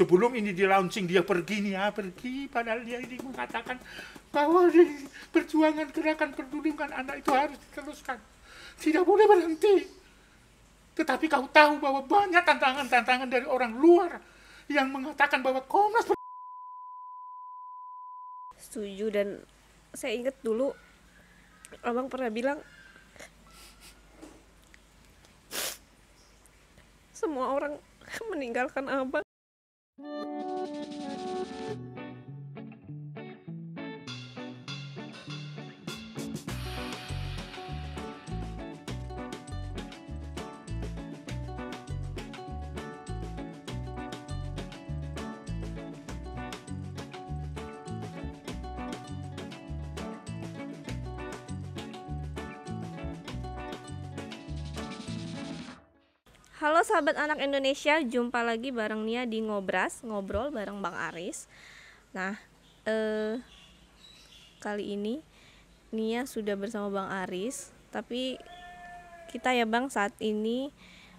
Sebelum ini di launching dia pergi nih ya, pergi, padahal dia ini mengatakan bahwa di perjuangan gerakan perlindungan anak itu harus diteruskan, tidak boleh berhenti. Tetapi kau tahu bahwa banyak tantangan-tantangan dari orang luar yang mengatakan bahwa Komnas. Setuju. Dan saya ingat dulu abang pernah bilang semua orang meninggalkan abang. Halo sahabat anak Indonesia, jumpa lagi bareng Nia di Ngobras, ngobrol bareng Bang Aris. Nah, kali ini Nia sudah bersama Bang Aris, tapi kita ya Bang saat ini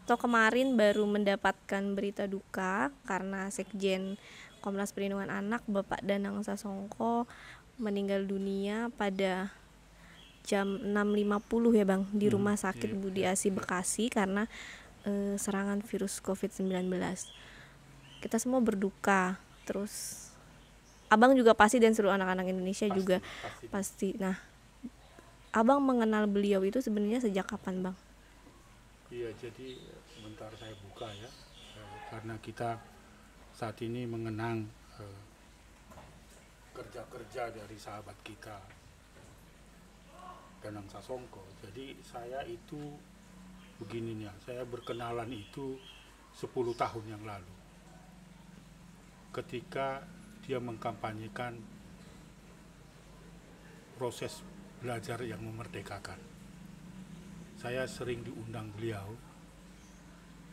atau kemarin baru mendapatkan berita duka karena Sekjen Komnas Perlindungan Anak Bapak Danang Sasongko meninggal dunia pada jam 6.50 ya Bang di Rumah Sakit Budi Asi Bekasi karena serangan virus COVID-19. Kita semua berduka. Terus Abang juga pasti dan seluruh anak-anak Indonesia juga pasti. Nah, Abang mengenal beliau itu sebenarnya sejak kapan, Bang? Iya, jadi sebentar saya buka ya, karena kita saat ini mengenang kerja-kerja dari sahabat kita Danang Sasongko. Jadi saya itu begini nih, saya berkenalan itu 10 tahun yang lalu ketika dia mengkampanyekan proses belajar yang memerdekakan. Saya sering diundang beliau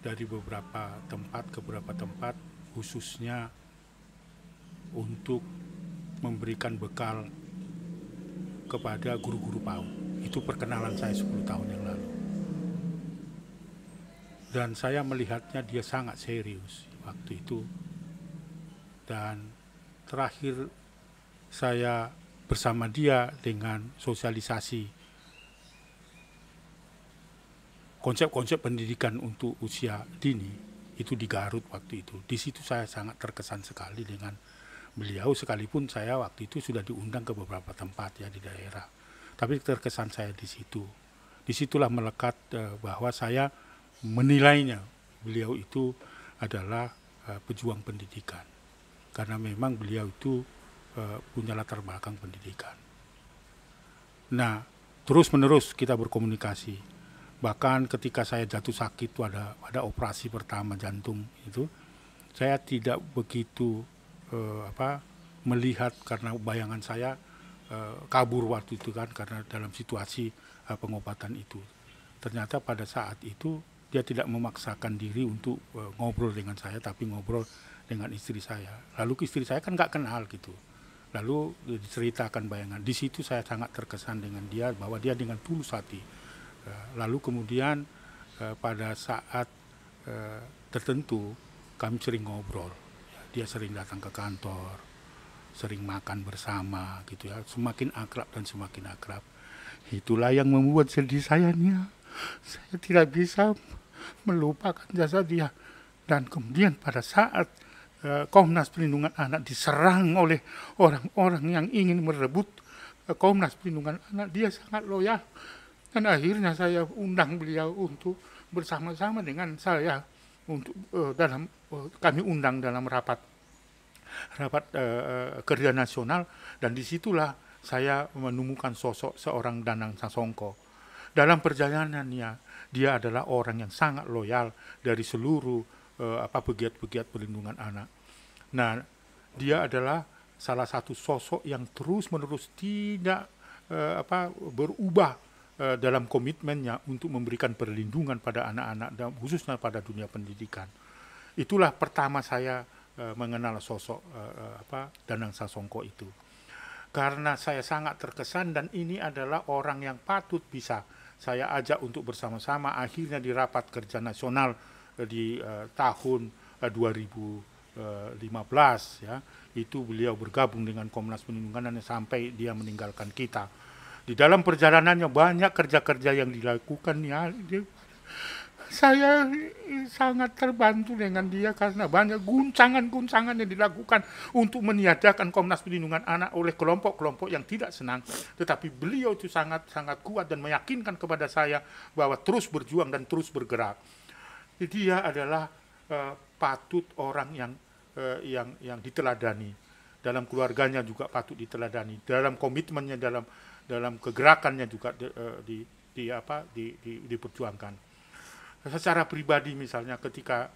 dari beberapa tempat ke beberapa tempat, khususnya untuk memberikan bekal kepada guru-guru PAUD. Itu perkenalan saya 10 tahun yang lalu. Dan saya melihatnya dia sangat serius waktu itu. Dan terakhir saya bersama dia dengan sosialisasi konsep-konsep pendidikan untuk usia dini itu di Garut waktu itu. Di situ saya sangat terkesan sekali dengan beliau, sekalipun saya waktu itu sudah diundang ke beberapa tempat ya di daerah. Tapi terkesan saya di situ. Disitulah melekat bahwa saya menilainya beliau itu adalah pejuang pendidikan, karena memang beliau itu punya latar belakang pendidikan. Nah, terus menerus kita berkomunikasi. Bahkan ketika saya jatuh sakit pada operasi pertama jantung itu, saya tidak begitu melihat karena bayangan saya kabur waktu itu kan, karena dalam situasi pengobatan itu. Ternyata pada saat itu dia tidak memaksakan diri untuk ngobrol dengan saya, tapi ngobrol dengan istri saya. Lalu istri saya kan nggak kenal gitu. Lalu diceritakan bayangan. Di situ saya sangat terkesan dengan dia, bahwa dia dengan tulus hati. Lalu kemudian pada saat tertentu kami sering ngobrol. Dia sering datang ke kantor, sering makan bersama gitu ya. Semakin akrab dan semakin akrab. Itulah yang membuat sedih saya nih. Saya tidak bisa melupakan jasa dia. Dan kemudian pada saat Komnas Perlindungan Anak diserang oleh orang-orang yang ingin merebut Komnas Perlindungan Anak, dia sangat loyal. Dan akhirnya saya undang beliau untuk bersama-sama dengan saya untuk kami undang dalam rapat kerja nasional, dan disitulah saya menemukan sosok seorang Danang Sasongko. Dalam perjalanannya dia adalah orang yang sangat loyal dari seluruh pegiat-pegiat perlindungan anak. Nah, dia adalah salah satu sosok yang terus-menerus tidak berubah dalam komitmennya untuk memberikan perlindungan pada anak-anak dan khususnya pada dunia pendidikan. Itulah pertama saya mengenal sosok Danang Sasongko itu. Karena saya sangat terkesan, dan ini adalah orang yang patut bisa saya ajak untuk bersama-sama akhirnya di rapat kerja nasional di tahun 2019 2015 ya, itu beliau bergabung dengan Komnas Perlindungan Anak sampai dia meninggalkan kita. Di dalam perjalanannya banyak kerja-kerja yang dilakukan ya. Saya sangat terbantu dengan dia karena banyak guncangan-guncangan yang dilakukan untuk meniadakan Komnas Perlindungan Anak oleh kelompok-kelompok yang tidak senang. Tetapi beliau itu sangat kuat dan meyakinkan kepada saya bahwa terus berjuang dan terus bergerak. Dia adalah patut orang yang diteladani. Dalam keluarganya juga patut diteladani. Dalam komitmennya, dalam kegerakannya juga diperjuangkan. Secara pribadi misalnya ketika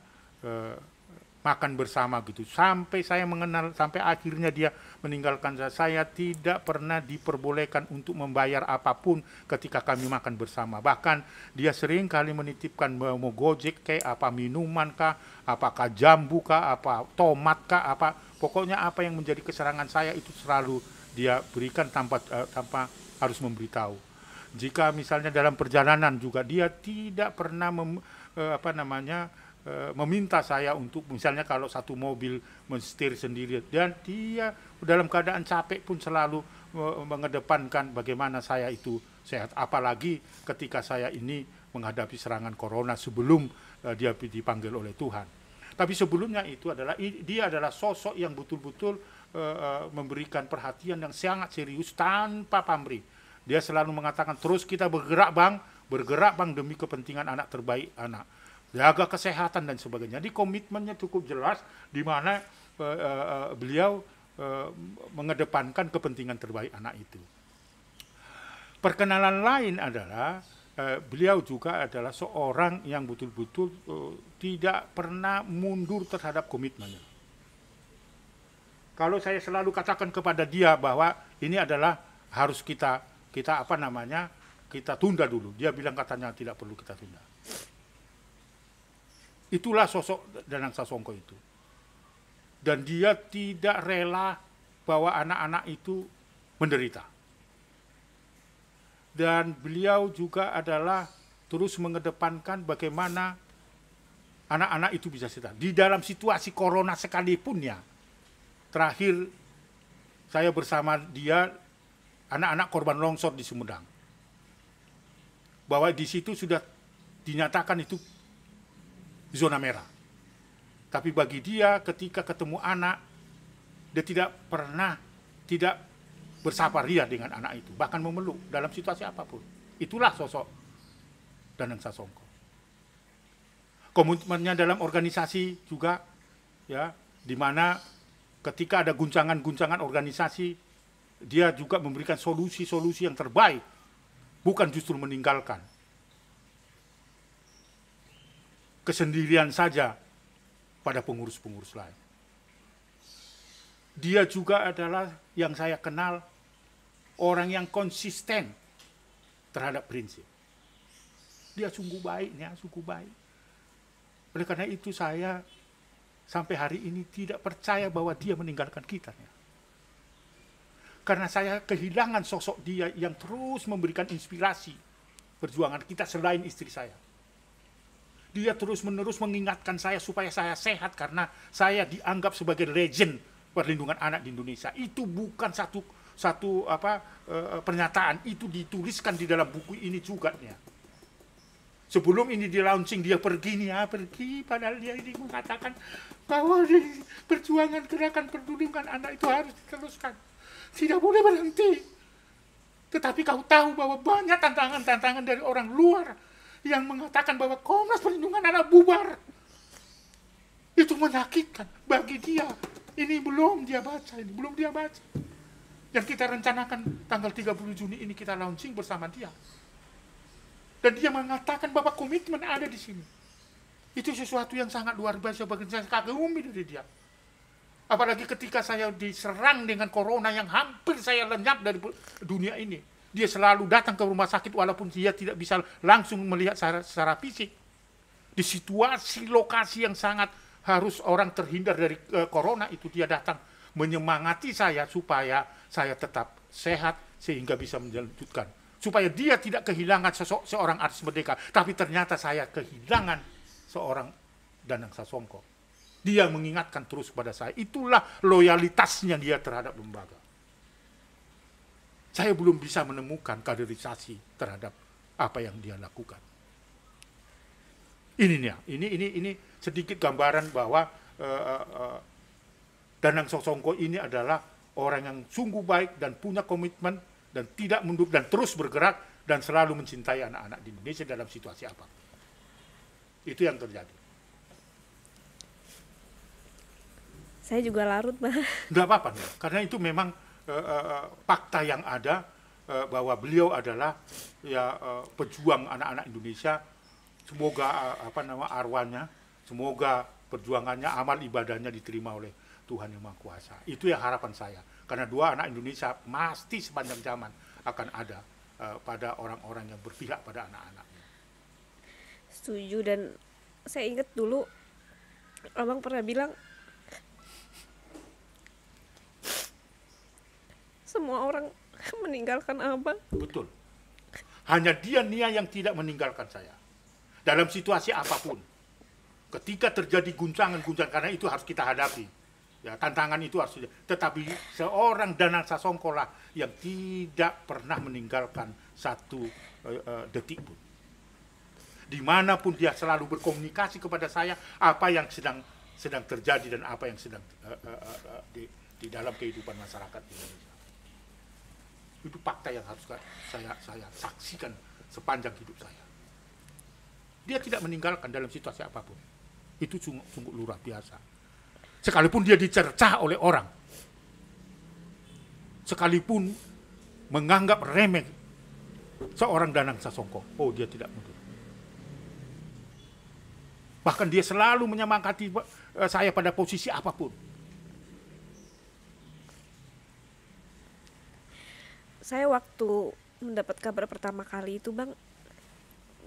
makan bersama gitu, sampai saya mengenal, sampai akhirnya dia meninggalkan saya tidak pernah diperbolehkan untuk membayar apapun ketika kami makan bersama. Bahkan dia sering kali menitipkan mau gojek kayak apa, minuman kah, apakah jambu kah, apa tomat kah, apa pokoknya apa yang menjadi kesenangan saya itu selalu dia berikan tanpa harus memberitahu. Jika misalnya dalam perjalanan juga dia tidak pernah meminta saya untuk misalnya kalau satu mobil mensetir sendiri, dan dia dalam keadaan capek pun selalu mengedepankan bagaimana saya itu sehat, apalagi ketika saya ini menghadapi serangan corona sebelum dia dipanggil oleh Tuhan. Tapi sebelumnya itu adalah dia adalah sosok yang betul-betul memberikan perhatian yang sangat serius tanpa pamrih. Dia selalu mengatakan, terus kita bergerak bang demi kepentingan anak terbaik anak, jaga kesehatan dan sebagainya. Jadi komitmennya cukup jelas di mana beliau mengedepankan kepentingan terbaik anak itu. Perkenalan lain adalah beliau juga adalah seorang yang betul-betul tidak pernah mundur terhadap komitmennya. Kalau saya selalu katakan kepada dia bahwa ini adalah harus kita tunda dulu. Dia bilang katanya tidak perlu kita tunda. Itulah sosok Danang Sasongko itu. Dan dia tidak rela bahwa anak-anak itu menderita. Dan beliau juga adalah terus mengedepankan bagaimana anak-anak itu bisa sehat. Di dalam situasi corona sekalipun ya. Terakhir saya bersama dia anak-anak korban longsor di Sumedang, bahwa di situ sudah dinyatakan itu zona merah. Tapi bagi dia ketika ketemu anak, dia tidak bersabar dia dengan anak itu, bahkan memeluk dalam situasi apapun. Itulah sosok Danang Sasongko. Komitmennya dalam organisasi juga, ya, di mana ketika ada guncangan-guncangan organisasi, dia juga memberikan solusi-solusi yang terbaik, bukan justru meninggalkan kesendirian saja pada pengurus-pengurus lain. Dia juga adalah yang saya kenal orang yang konsisten terhadap prinsip. Dia sungguh baiknya, sungguh baik. Oleh karena itu saya sampai hari ini tidak percaya bahwa dia meninggalkan kita. Karena saya kehilangan sosok dia yang terus memberikan inspirasi perjuangan kita selain istri saya. Dia terus-menerus mengingatkan saya supaya saya sehat karena saya dianggap sebagai legend perlindungan anak di Indonesia. Itu bukan satu pernyataan, itu dituliskan di dalam buku ini juga ya. Sebelum ini di launching dia pergi padahal dia ini mengatakan bahwa perjuangan gerakan perlindungan anak itu harus diteruskan. Tidak boleh berhenti. Tetapi kau tahu bahwa banyak tantangan-tantangan dari orang luar yang mengatakan bahwa Komnas Perlindungan Anak bubar. Itu menyakitkan bagi dia. Ini belum dia baca. Yang kita rencanakan tanggal 30 Juni ini kita launching bersama dia. Dan dia mengatakan bahwa komitmen ada di sini. Itu sesuatu yang sangat luar biasa bagi saya, kagumi dari dia. Apalagi ketika saya diserang dengan corona yang hampir saya lenyap dari dunia ini. Dia selalu datang ke rumah sakit walaupun dia tidak bisa langsung melihat secara fisik. Di situasi lokasi yang sangat harus orang terhindar dari corona itu, dia datang menyemangati saya supaya saya tetap sehat sehingga bisa melanjutkan. Supaya dia tidak kehilangan seorang artis merdeka. Tapi ternyata saya kehilangan seorang Danang Sasongko. Dia mengingatkan terus kepada saya. Itulah loyalitasnya dia terhadap lembaga. Saya belum bisa menemukan kaderisasi terhadap apa yang dia lakukan. Ini sedikit gambaran bahwa Danang Sosongko ini adalah orang yang sungguh baik dan punya komitmen dan tidak mundur dan terus bergerak dan selalu mencintai anak-anak di Indonesia dalam situasi apa. Itu yang terjadi. Saya juga larut, Bang. Nggak apa-apa, karena itu memang fakta yang ada, bahwa beliau adalah pejuang anak-anak Indonesia. Semoga arwahnya, semoga perjuangannya, amal ibadahnya diterima oleh Tuhan Yang Maha Kuasa. Itu yang harapan saya. Karena dua anak Indonesia pasti sepanjang zaman akan ada pada orang-orang yang berpihak pada anak-anaknya. Setuju, dan saya ingat dulu Abang pernah bilang semua orang meninggalkan Abang. Betul. Hanya Nia yang tidak meninggalkan saya. Dalam situasi apapun. Ketika terjadi guncangan-guncangan, karena itu harus kita hadapi. Ya, tantangan itu harus. Tetapi seorang Danang Sosongko lah yang tidak pernah meninggalkan satu detik pun. Dimanapun dia selalu berkomunikasi kepada saya apa yang sedang terjadi dan apa yang sedang di dalam kehidupan masyarakat Indonesia. Itu fakta yang harus saya saksikan sepanjang hidup saya. Dia tidak meninggalkan dalam situasi apapun. Itu sungguh luar biasa. Sekalipun dia dicercah oleh orang, sekalipun menganggap remeh seorang Danang Sosongko, oh dia tidak mundur. Bahkan dia selalu menyemangati saya pada posisi apapun. Saya waktu mendapat kabar pertama kali itu, Bang,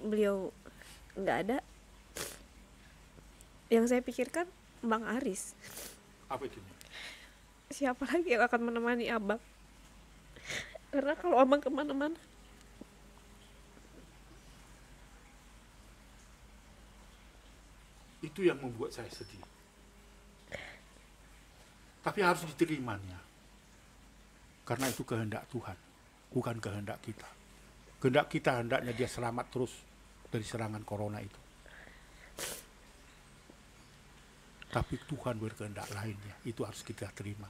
beliau nggak ada. Yang saya pikirkan Bang Aris. Apa itu? Siapa lagi yang akan menemani Abang? Karena kalau Abang kemana-mana, itu yang membuat saya sedih. Tapi harus diterimanya. Karena itu kehendak Tuhan, bukan kehendak kita. Kehendak kita hendaknya dia selamat terus dari serangan corona itu. Tapi Tuhan berkehendak lainnya, itu harus kita terima.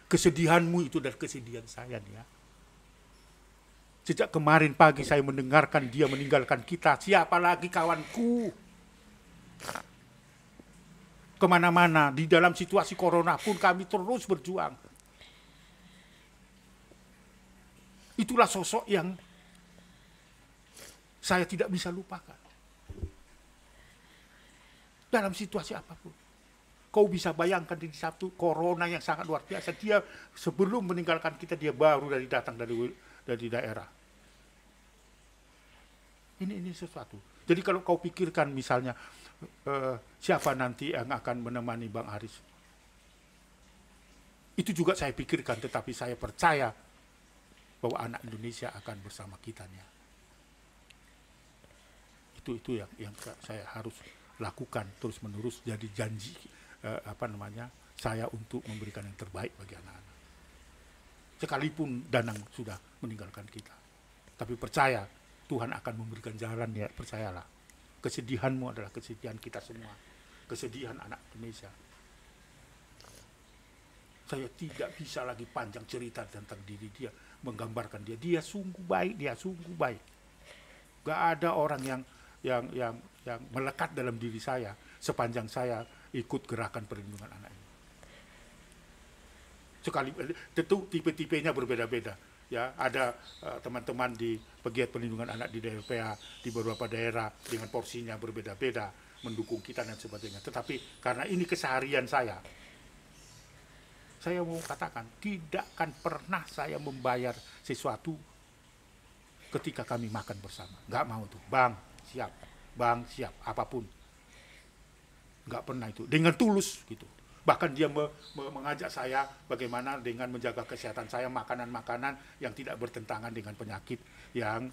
Kesedihanmu itu dari kesedihan saya nih ya. Sejak kemarin pagi saya mendengarkan dia meninggalkan kita, siapa lagi kawanku? Kemana-mana, di dalam situasi corona pun kami terus berjuang. Itulah sosok yang saya tidak bisa lupakan. Dalam situasi apapun. Kau bisa bayangkan di satu corona yang sangat luar biasa. Dia sebelum meninggalkan kita, dia baru datang dari daerah. Ini sesuatu. Jadi kalau kau pikirkan misalnya, siapa nanti yang akan menemani Bang Aris. Itu juga saya pikirkan, tetapi saya percaya bahwa anak Indonesia akan bersama kita nih. Itu yang saya harus lakukan terus menerus, jadi janji saya untuk memberikan yang terbaik bagi anak-anak. Sekalipun Danang sudah meninggalkan kita, tapi percaya Tuhan akan memberikan jalan ya, percayalah. Kesedihanmu adalah kesedihan kita semua, kesedihan anak Indonesia. Saya tidak bisa lagi panjang cerita tentang diri dia, menggambarkan dia. Dia sungguh baik, dia sungguh baik. Gak ada orang yang melekat dalam diri saya sepanjang saya ikut gerakan perlindungan anak ini. Tentu tipe-tipenya berbeda-beda. Ya, ada teman-teman di pegiat perlindungan anak di DLPA di beberapa daerah dengan porsinya berbeda-beda, mendukung kita dan sebagainya. Tetapi karena ini keseharian saya mau katakan, tidak akan pernah saya membayar sesuatu ketika kami makan bersama. Nggak mau tuh, bang siap, apapun. Nggak pernah itu, dengan tulus gitu. Bahkan dia mengajak saya bagaimana dengan menjaga kesehatan saya, makanan-makanan yang tidak bertentangan dengan penyakit yang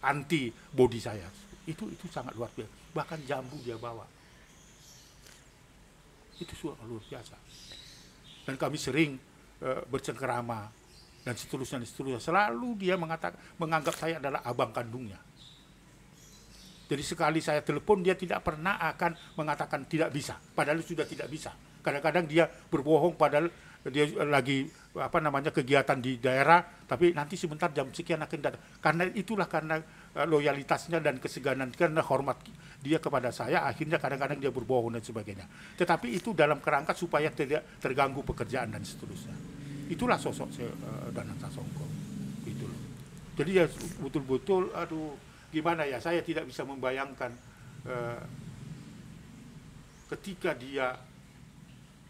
anti body saya. Itu sangat luar biasa. Bahkan jambu dia bawa. Itu sudah luar biasa. Dan kami sering bercengkerama dan seterusnya. Selalu dia menganggap saya adalah abang kandungnya. Jadi sekali saya telepon dia tidak pernah akan mengatakan tidak bisa, padahal sudah tidak bisa. Kadang-kadang dia berbohong padahal dia lagi kegiatan di daerah, tapi nanti sebentar jam sekian akan datang. Karena loyalitasnya dan keseganan, karena hormat dia kepada saya, akhirnya kadang-kadang dia berbohong dan sebagainya. Tetapi itu dalam kerangka supaya tidak terganggu pekerjaan dan seterusnya. Itulah sosok Danang Sasongko. Gitu loh. Jadi ya betul-betul, gimana ya, saya tidak bisa membayangkan ketika dia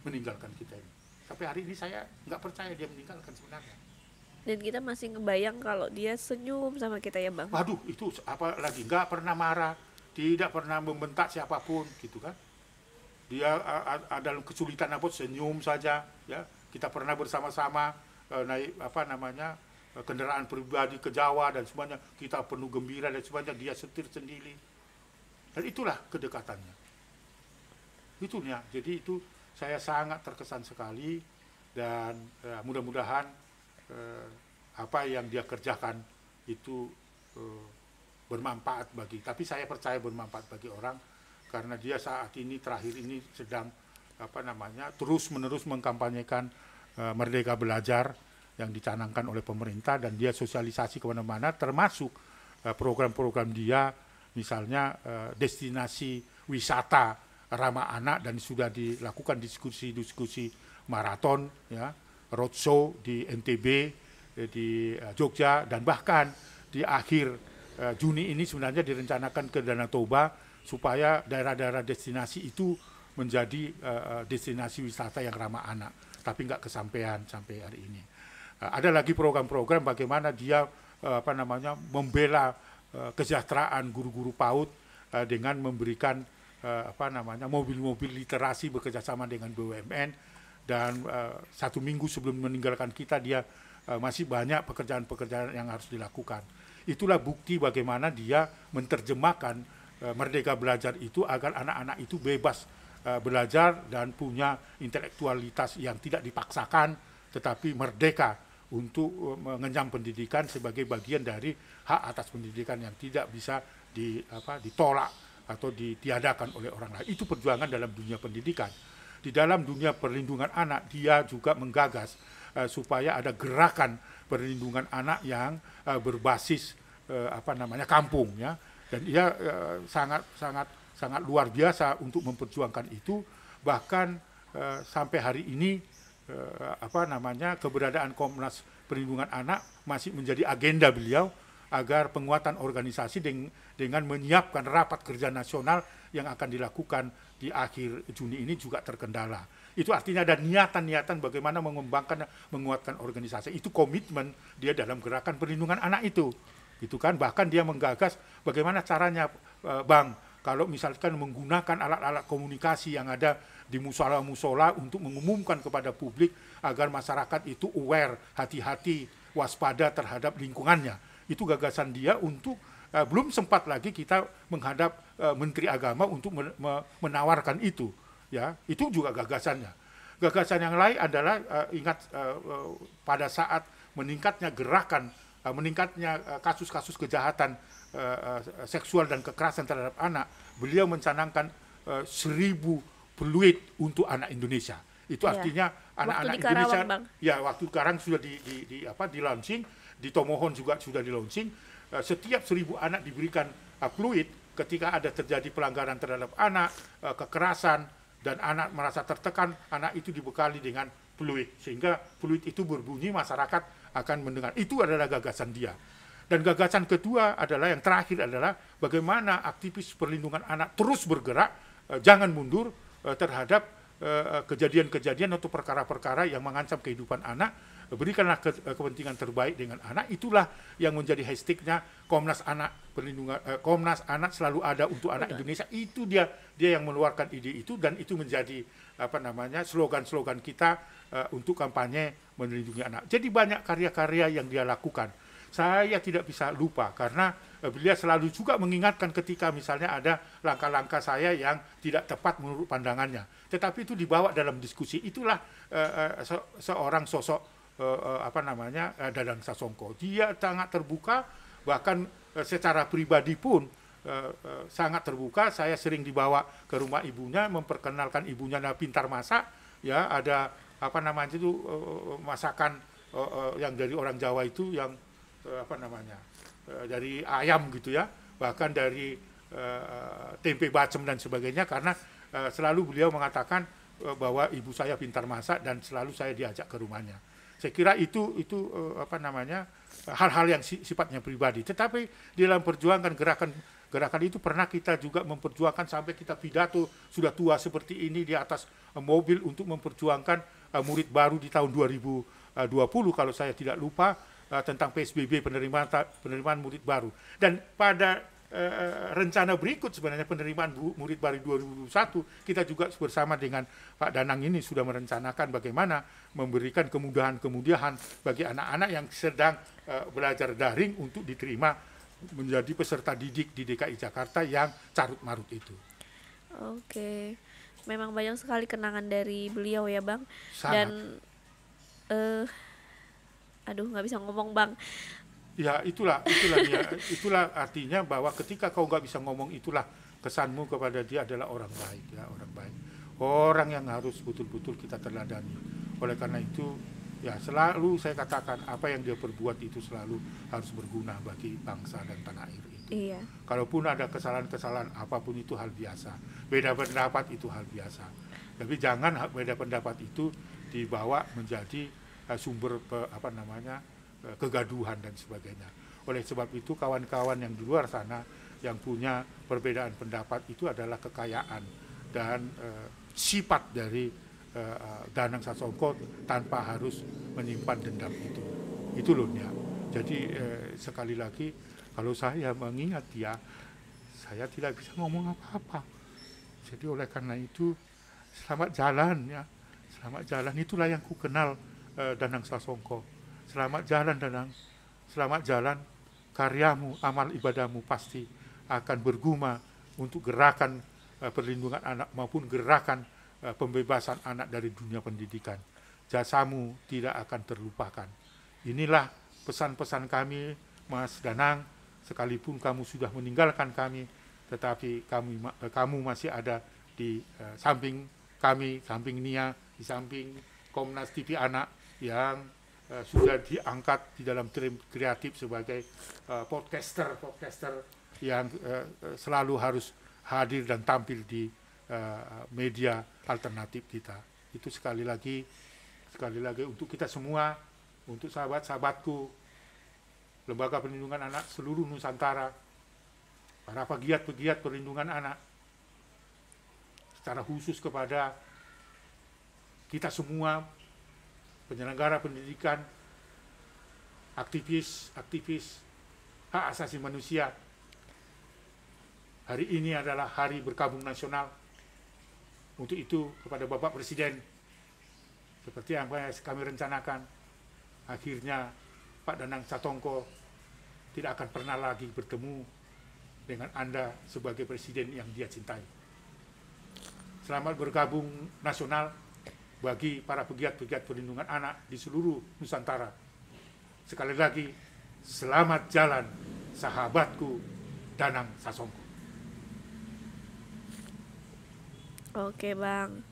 meninggalkan kita ini. Sampai hari ini saya nggak percaya dia meninggalkan sebenarnya. Dan kita masih ngebayang kalau dia senyum sama kita ya Bang. Waduh, itu apa lagi, nggak pernah marah, tidak pernah membentak siapapun gitu kan. Dia dalam kesulitan apa senyum saja ya. Kita pernah bersama-sama naik kendaraan pribadi ke Jawa dan semuanya, kita penuh gembira dan semuanya, dia setir sendiri. Dan itulah kedekatannya. Itunya. Jadi itu saya sangat terkesan sekali, dan mudah-mudahan apa yang dia kerjakan itu bermanfaat bagi, tapi saya percaya bermanfaat bagi orang, karena dia saat ini terakhir ini sedang terus-menerus mengkampanyekan Merdeka Belajar yang dicanangkan oleh pemerintah, dan dia sosialisasi kemana-mana, termasuk program-program dia, misalnya destinasi wisata ramah anak, dan sudah dilakukan diskusi-diskusi maraton, ya, roadshow di NTB, di Jogja, dan bahkan di akhir Juni ini sebenarnya direncanakan ke Danau Toba, supaya daerah-daerah destinasi itu menjadi destinasi wisata yang ramah anak, tapi nggak kesampaian sampai hari ini. Ada lagi program-program bagaimana dia membela kesejahteraan guru-guru PAUD dengan memberikan mobil-mobil literasi bekerjasama dengan BUMN, dan 1 minggu sebelum meninggalkan kita dia masih banyak pekerjaan-pekerjaan yang harus dilakukan. Itulah bukti bagaimana dia menerjemahkan Merdeka Belajar itu agar anak-anak itu bebas belajar dan punya intelektualitas yang tidak dipaksakan, tetapi merdeka untuk mengenyam pendidikan sebagai bagian dari hak atas pendidikan yang tidak bisa ditolak atau ditiadakan oleh orang lain. Itu perjuangan dalam dunia pendidikan. Di dalam dunia perlindungan anak, dia juga menggagas supaya ada gerakan perlindungan anak yang berbasis kampung, ya. Dan dia sangat luar biasa untuk memperjuangkan itu. Bahkan sampai hari ini keberadaan Komnas Perlindungan Anak masih menjadi agenda beliau, agar penguatan organisasi dengan menyiapkan rapat kerja nasional yang akan dilakukan di akhir Juni ini juga terkendala. Itu artinya ada niatan-niatan bagaimana mengembangkan, menguatkan organisasi. Itu komitmen dia dalam gerakan perlindungan anak itu. Gitu kan, bahkan dia menggagas bagaimana caranya, Bang, kalau misalkan menggunakan alat-alat komunikasi yang ada di musola-musola untuk mengumumkan kepada publik agar masyarakat itu aware, hati-hati, waspada terhadap lingkungannya. Itu gagasan dia untuk belum sempat lagi kita menghadap Menteri Agama untuk menawarkan itu, ya. Itu juga gagasannya. Gagasan yang lain adalah pada saat meningkatnya gerakan, meningkatnya kasus-kasus kejahatan seksual dan kekerasan terhadap anak, beliau mencanangkan 1000 peluit untuk anak Indonesia. Itu artinya anak-anak Indonesia. Bang. Ya, waktu sekarang sudah di launching, di Tomohon juga sudah di launching. Setiap 1000 anak diberikan peluit ketika ada terjadi pelanggaran terhadap anak, kekerasan, dan anak merasa tertekan, anak itu dibekali dengan peluit, sehingga peluit itu berbunyi, masyarakat akan mendengar. Itu adalah gagasan dia. Dan gagasan kedua adalah, yang terakhir adalah bagaimana aktivis perlindungan anak terus bergerak, jangan mundur terhadap kejadian-kejadian atau perkara-perkara yang mengancam kehidupan anak. Berikanlah kepentingan terbaik dengan anak. Itulah yang menjadi hashtagnya Komnas Anak Perlindungan, Komnas Anak selalu ada untuk anak Indonesia. Itu dia yang mengeluarkan ide itu, dan itu menjadi slogan-slogan kita untuk kampanye melindungi anak. Jadi banyak karya-karya yang dia lakukan. saya tidak bisa lupa karena beliau selalu juga mengingatkan ketika misalnya ada langkah-langkah saya yang tidak tepat menurut pandangannya. Tetapi itu dibawa dalam diskusi. Itulah seorang sosok Dadang Sasongko. Dia sangat terbuka, bahkan secara pribadi pun sangat terbuka. Saya sering dibawa ke rumah ibunya, memperkenalkan ibunya pintar masak, ya ada masakan yang dari orang Jawa itu yang dari ayam gitu ya, bahkan dari tempe bacem dan sebagainya, karena selalu beliau mengatakan bahwa ibu saya pintar masak dan selalu saya diajak ke rumahnya. Saya kira itu hal-hal yang sifatnya pribadi. Tetapi di dalam perjuangan gerakan itu pernah kita juga memperjuangkan sampai kita pidato sudah tua seperti ini di atas mobil untuk memperjuangkan murid baru di tahun 2020 kalau saya tidak lupa, tentang PSBB, penerimaan murid baru. Dan pada rencana berikut sebenarnya penerimaan murid baru 2021, kita juga bersama dengan Pak Danang ini sudah merencanakan bagaimana memberikan kemudahan bagi anak-anak yang sedang belajar daring untuk diterima menjadi peserta didik di DKI Jakarta yang carut-marut itu. Oke, memang banyak sekali kenangan dari beliau ya Bang. Sangat. Dan nggak bisa ngomong Bang. Ya itulah artinya bahwa ketika kau nggak bisa ngomong, itulah kesanmu kepada dia adalah orang baik, ya, orang baik, orang yang harus betul-betul kita teladani. Oleh karena itu ya selalu saya katakan apa yang dia perbuat itu selalu harus berguna bagi bangsa dan tanah air itu. Iya. Kalaupun ada kesalahan-kesalahan apapun itu hal biasa, beda pendapat itu hal biasa, tapi jangan beda pendapat itu dibawa menjadi sumber kegaduhan dan sebagainya. Oleh sebab itu kawan-kawan yang di luar sana yang punya perbedaan pendapat itu adalah kekayaan dan sifat dari Danang Sasongko tanpa harus menyimpan dendam itu. Itu loh ya. Jadi sekali lagi kalau saya mengingat dia, saya tidak bisa ngomong apa-apa. Jadi oleh karena itu selamat jalan ya. Selamat jalan, itulah yang ku kenal Danang Sasongko. Selamat jalan Danang, selamat jalan, karyamu, amal ibadahmu pasti akan berguna untuk gerakan perlindungan anak maupun gerakan pembebasan anak dari dunia pendidikan. Jasamu tidak akan terlupakan. Inilah pesan-pesan kami Mas Danang, sekalipun kamu sudah meninggalkan kami, tetapi kamu masih ada di samping kami, samping Nia, di samping Komnas TV Anak yang sudah diangkat di dalam tim kreatif sebagai podcaster yang selalu harus hadir dan tampil di media alternatif kita. Itu sekali lagi untuk kita semua, untuk sahabat-sahabatku, Lembaga Perlindungan Anak seluruh Nusantara, para pegiat-pegiat perlindungan anak, secara khusus kepada kita semua, penyelenggara pendidikan, aktivis hak asasi manusia. Hari ini adalah hari berkabung nasional. Untuk itu kepada Bapak Presiden, seperti yang kami rencanakan, akhirnya Pak Danang Sasongko tidak akan pernah lagi bertemu dengan Anda sebagai Presiden yang dia cintai. Selamat bergabung nasional bagi para pegiat-pegiat perlindungan anak di seluruh Nusantara. Sekali lagi, selamat jalan sahabatku Danang Sasongko. Oke Bang.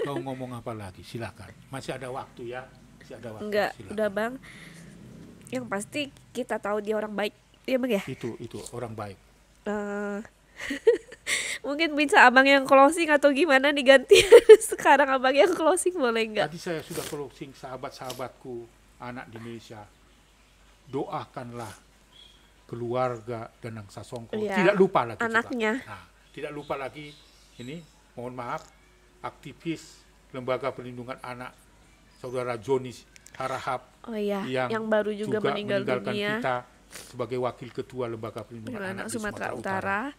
Mau ngomong apa lagi? Silakan. Masih ada waktu ya. Masih ada waktu. Enggak, silakan. udah Bang. Yang pasti kita tahu dia orang baik, ya Bang ya? Itu orang baik. Mungkin bisa abang yang closing atau gimana nih ganti. Sekarang abang yang closing boleh nggak? Tadi saya sudah closing, sahabat-sahabatku anak di Indonesia, doakanlah keluarga Danang Sasongko. Ya, tidak lupa lagi anaknya. Nah, tidak lupa lagi ini, mohon maaf, aktivis Lembaga Perlindungan Anak Saudara Joni Harahap, yang baru juga meninggalkan dunia kita sebagai wakil ketua Lembaga Perlindungan Anak di Sumatera Utara.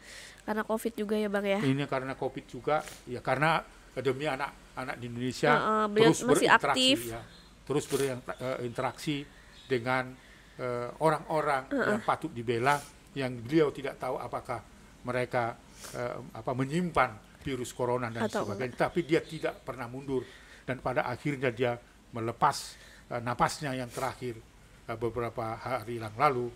Karena COVID juga ya Bang ya? Ini karena COVID juga, ya karena demi anak-anak di Indonesia terus masih berinteraksi, aktif. ya, terus berinteraksi dengan orang-orang yang patut dibela, yang beliau tidak tahu apakah mereka menyimpan virus corona dan sebagainya, tapi dia tidak pernah mundur, dan pada akhirnya dia melepas napasnya yang terakhir beberapa hari yang lalu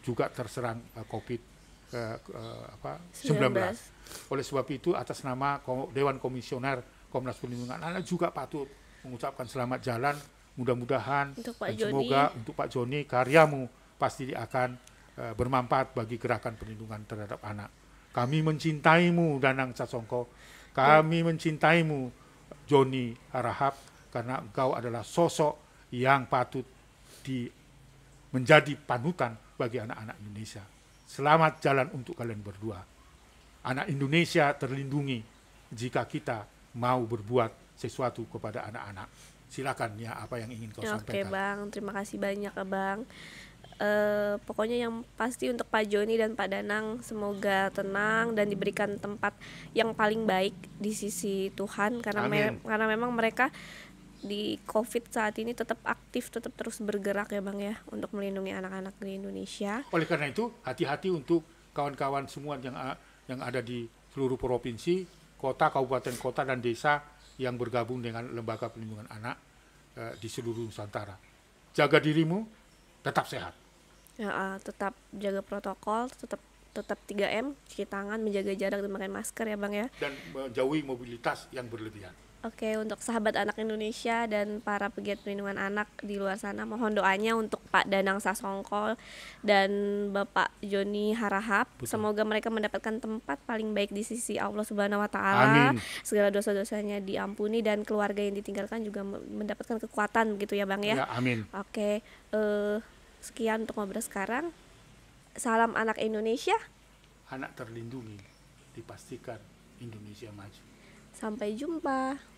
juga terserang COVID-19. Oleh sebab itu, atas nama Dewan Komisioner Komnas Perlindungan Anak juga patut mengucapkan selamat jalan. Mudah-mudahan dan semoga untuk Pak Joni, karyamu pasti akan bermanfaat bagi gerakan perlindungan terhadap anak. Kami mencintaimu, Danang Sasongko. Kami mencintaimu, Joni Harahap, karena engkau adalah sosok yang patut menjadi panutan bagi anak-anak Indonesia. Selamat jalan untuk kalian berdua. Anak Indonesia terlindungi jika kita mau berbuat sesuatu kepada anak-anak. Silakan ya, apa yang ingin kau sampaikan. Oke Bang, terima kasih banyak ya Bang. Pokoknya yang pasti untuk Pak Joni dan Pak Danang semoga tenang dan diberikan tempat yang paling baik di sisi Tuhan, karena memang mereka di COVID saat ini tetap aktif, tetap terus bergerak ya Bang ya, untuk melindungi anak-anak di Indonesia. Oleh karena itu, hati-hati untuk kawan-kawan semua yang ada di seluruh provinsi, kota, kabupaten kota, dan desa yang bergabung dengan Lembaga Perlindungan Anak di seluruh Nusantara. Jaga dirimu, tetap sehat. Ya, tetap jaga protokol, tetap 3M, cuci tangan, menjaga jarak, dan pakai masker ya Bang ya. Dan menjauhi mobilitas yang berlebihan. Oke, untuk sahabat anak Indonesia dan para pegiat perlindungan anak di luar sana, mohon doanya untuk Pak Danang Sasongko dan Bapak Joni Harahap. Betul. Semoga mereka mendapatkan tempat paling baik di sisi Allah Subhanahu wa taala. Segala dosa-dosanya diampuni dan keluarga yang ditinggalkan juga mendapatkan kekuatan begitu ya Bang ya. Ya, amin. Oke, sekian untuk ngobrol sekarang. Salam anak Indonesia. Anak terlindungi, dipastikan Indonesia maju. Sampai jumpa.